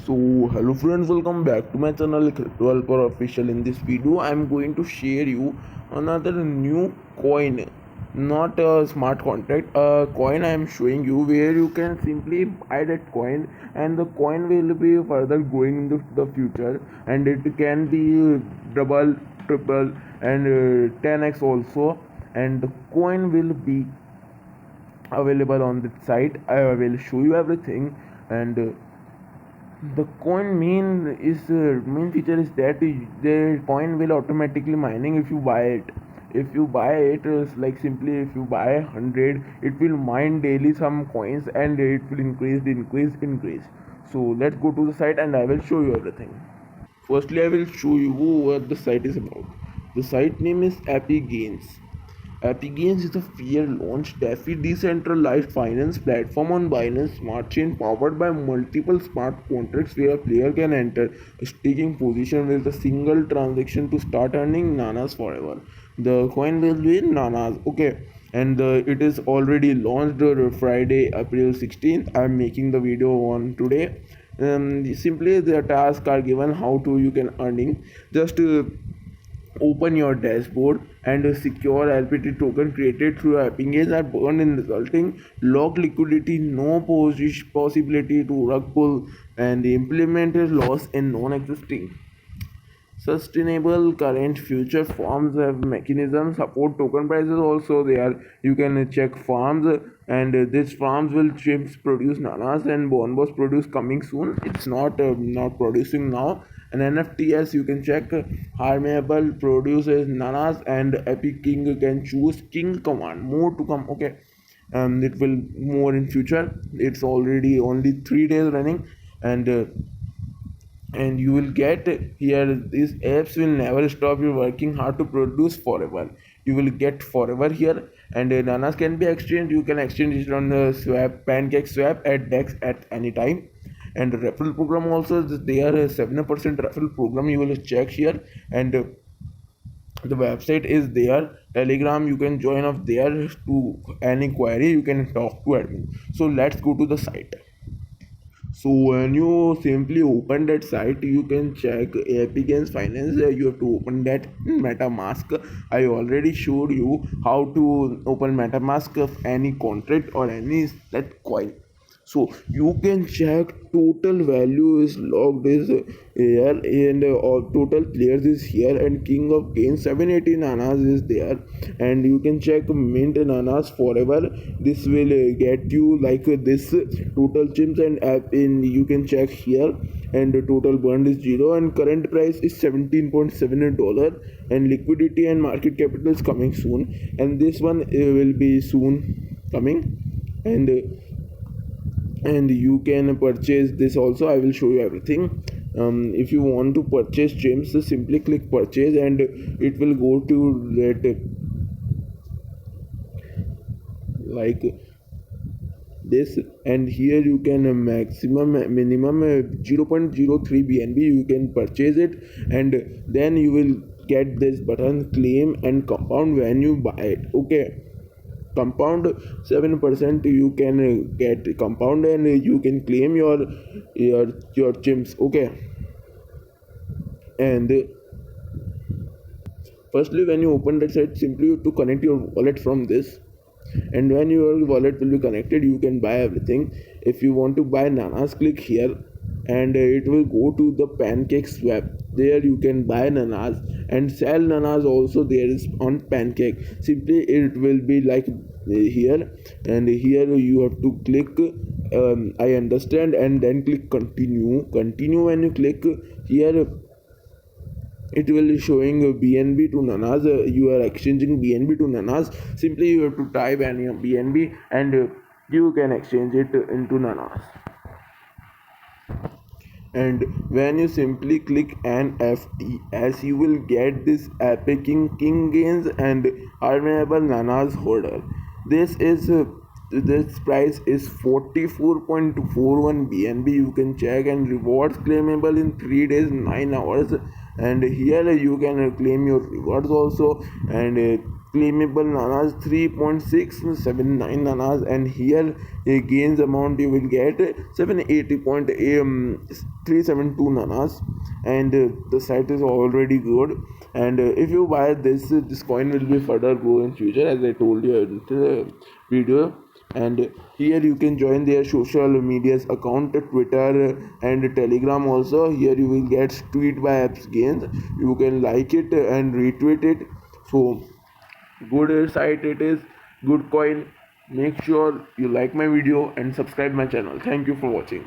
So hello friends, welcome back to my channel Crypto Helper Official. In this video I'm going to share you another new coin, not a smart contract, a coin I am showing you where you can simply buy that coin and the coin will be further growing in the future, and it can be double, triple and 10x also, and the coin will be available on the site. I will show you everything. And the coin main feature is that the coin will automatically mining if you buy it. If you buy it, like simply if you buy 100, it will mine daily some coins and it will increase. So let's go to the site and I will show you everything. Firstly, I will show you what the site is about. The site name is Epigains. Epigains is a fear-launched DeFi decentralized finance platform on Binance Smart Chain powered by multiple smart contracts where a player can enter a staking position with a single transaction to start earning nanas forever. The coin will be nanas, okay, and it is already launched Friday, April 16th. I am making the video on today. Simply the tasks are given how to you can earning. Just open your dashboard and a secure LPT token created through Epigains are burned in resulting locked liquidity, no possibility to rug pull, and the implemented loss in non-existing. Sustainable current future farms have mechanisms support token prices also there. You can check farms, and these farms will chips produce nanas and bonbos produce coming soon. It's not producing now. And NFTs you can check. Harmable produces nanas and Epic King can choose King command. More to come. Okay, it will more in future. It's already only 3 days running, and you will get here. These apps will never stop you working hard to produce forever. You will get forever here. And nanas can be exchanged. You can exchange it on swap, pancake swap at dex at any time. And referral program also, there is 7% referral program. You will check here. And the website is there. Telegram you can join up there. To any query you can talk to admin. So let's go to the site. So when you simply open that site, you can check Epigains Finance. You have to open that in MetaMask. I already showed you how to open MetaMask of any contract or any that coin. So you can check total value is logged is here, and total players is here, and king of gains 780 nanas is there. And you can check mint nanas forever. This will get you like this total chips and app in. You can check here, and the total burned is 0, and current price is $17.7, and liquidity and market capital is coming soon, and this one will be soon coming. and you can purchase this also. I will show you everything. If you want to purchase gems, simply click purchase and it will go to that like this. And here you can maximum minimum 0.03 bnb you can purchase it, and then you will get this button claim and compound when you buy it. Okay, compound 7% you can get compound, and you can claim your gems. Okay, and firstly when you open that site, simply you have to connect your wallet from this, and when your wallet will be connected you can buy everything. If you want to buy nanas, click here, and it will go to the pancake swap. There you can buy nanas and sell nanas also. There is on pancake. Simply it will be like here, and here you have to click I understand, and then click continue. When you click here, it will be showing bnb to nanas. You are exchanging bnb to nanas. Simply you have to type any bnb, and you can exchange it into nanas. And when you simply click NFTs, you will get this Epic King gains and earnable nanas holder. This is this price is 44.41 bnb. You can check, and rewards claimable in 3 days 9 hours. and here you can claim your rewards also, and claimable nanas 3.679 nanas, and here gains amount you will get 780.372 nanas, and the site is already good. And if you buy this coin will be further grow in future, as I told you in the video. And here you can join their social medias account, Twitter and Telegram also. Here you will get tweet by apps gains, you can like it and retweet it. So good site it is, good coin. Make sure you like my video and subscribe my channel. Thank you for watching.